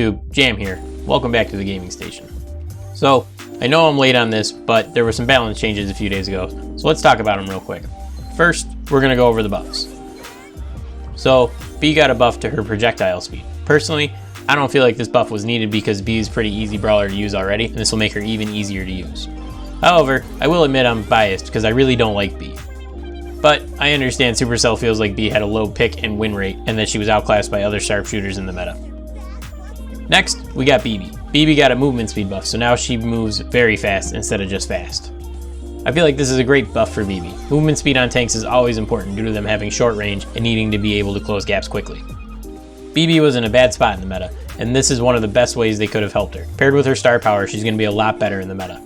YouTube? Jam here. Welcome back to the gaming station. So, I know I'm late on this, but there were some balance changes a few days ago, so let's talk about them real quick. First, we're going to go over the buffs. So, Bee got a buff to her projectile speed. Personally, I don't feel like this buff was needed because Bee is a pretty easy brawler to use already, and this will make her even easier to use. However, I will admit I'm biased because I really don't like Bee. But I understand Supercell feels like Bee had a low pick and win rate, and that she was outclassed by other sharpshooters in the meta. Next, we got BB. BB got a movement speed buff, so now she moves very fast instead of just fast. I feel like this is a great buff for BB. Movement speed on tanks is always important due to them having short range and needing to be able to close gaps quickly. BB was in a bad spot in the meta, and this is one of the best ways they could have helped her. Paired with her star power, she's going to be a lot better in the meta.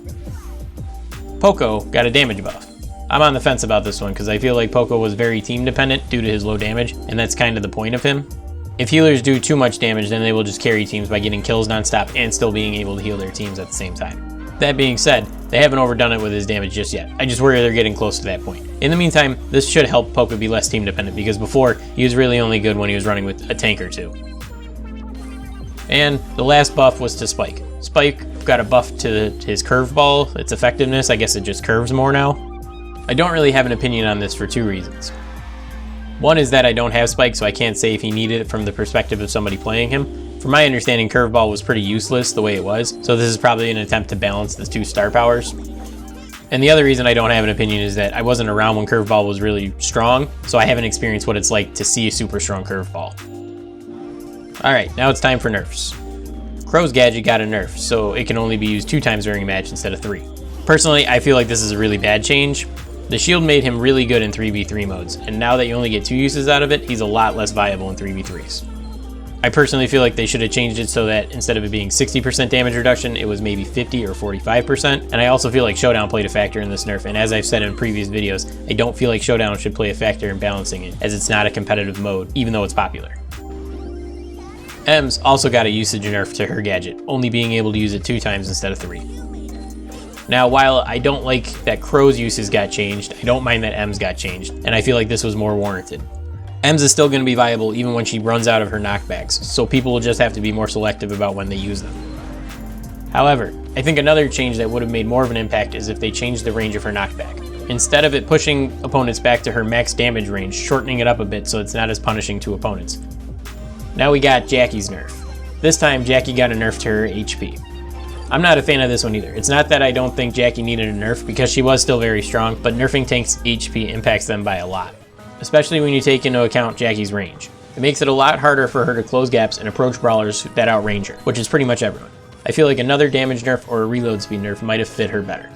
Poco got a damage buff. I'm on the fence about this one because I feel like Poco was very team dependent due to his low damage, and that's kind of the point of him. If healers do too much damage, then they will just carry teams by getting kills non-stop and still being able to heal their teams at the same time. That being said, they haven't overdone it with his damage just yet. I just worry they're getting close to that point. In the meantime, this should help Poco be less team dependent because before, he was really only good when he was running with a tank or two. And the last buff was to Spike. Spike got a buff to his curveball, its effectiveness. I guess it just curves more now. I don't really have an opinion on this for two reasons. One is that I don't have Spike, so I can't say if he needed it from the perspective of somebody playing him. From my understanding, curveball was pretty useless the way it was, so this is probably an attempt to balance the two star powers. And the other reason I don't have an opinion is that I wasn't around when curveball was really strong, so I haven't experienced what it's like to see a super strong curveball. Alright, now it's time for nerfs. Crow's gadget got a nerf, so it can only be used 2 times during a match instead of 3. Personally, I feel like this is a really bad change. The shield made him really good in 3v3 modes, and now that you only get 2 uses out of it, he's a lot less viable in 3v3s. I personally feel like they should have changed it so that instead of it being 60% damage reduction, it was maybe 50 or 45%, and I also feel like Showdown played a factor in this nerf, and as I've said in previous videos, I don't feel like Showdown should play a factor in balancing it, as it's not a competitive mode, even though it's popular. Ems also got a usage nerf to her gadget, only being able to use it 2 times instead of 3. Now, while I don't like that Crow's uses got changed, I don't mind that Ems got changed, and I feel like this was more warranted. Ems is still going to be viable even when she runs out of her knockbacks, so people will just have to be more selective about when they use them. However, I think another change that would have made more of an impact is if they changed the range of her knockback. Instead of it pushing opponents back to her max damage range, shortening it up a bit so it's not as punishing to opponents. Now we got Jackie's nerf. This time, Jackie got a nerf to her HP. I'm not a fan of this one either. It's not that I don't think Jackie needed a nerf because she was still very strong, but nerfing tanks' HP impacts them by a lot, especially when you take into account Jackie's range. It makes it a lot harder for her to close gaps and approach brawlers that outrange her, which is pretty much everyone. I feel like another damage nerf or a reload speed nerf might have fit her better.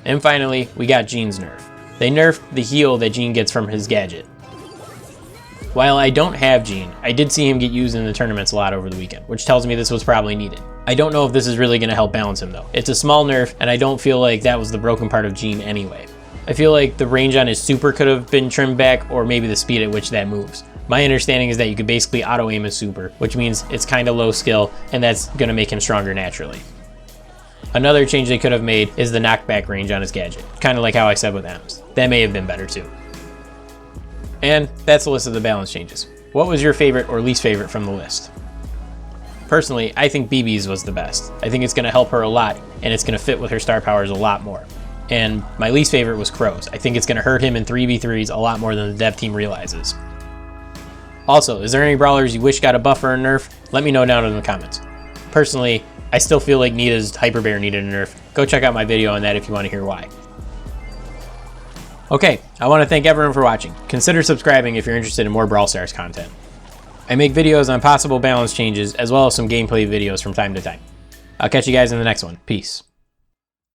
And finally, we got Jean's nerf. They nerfed the heal that Jean gets from his gadget. While I don't have Jean, I did see him get used in the tournaments a lot over the weekend, which tells me this was probably needed. I don't know if this is really going to help balance him though. It's a small nerf, and I don't feel like that was the broken part of Jean anyway. I feel like the range on his super could have been trimmed back, or maybe the speed at which that moves. My understanding is that you could basically auto-aim his super, which means it's kind of low skill, and that's going to make him stronger naturally. Another change they could have made is the knockback range on his gadget, kind of like how I said with Ems. That may have been better too. And that's the list of the balance changes. What was your favorite or least favorite from the list? Personally, I think BB's was the best. I think it's going to help her a lot, and it's going to fit with her star powers a lot more. And my least favorite was Crow's. I think it's going to hurt him in 3v3s a lot more than the dev team realizes. Also, is there any brawlers you wish got a buff or a nerf? Let me know down in the comments. Personally, I still feel like Nita's Hyper Bear needed a nerf. Go check out my video on that if you want to hear why. Okay, I want to thank everyone for watching. Consider subscribing if you're interested in more Brawl Stars content. I make videos on possible balance changes as well as some gameplay videos from time to time. I'll catch you guys in the next one. Peace.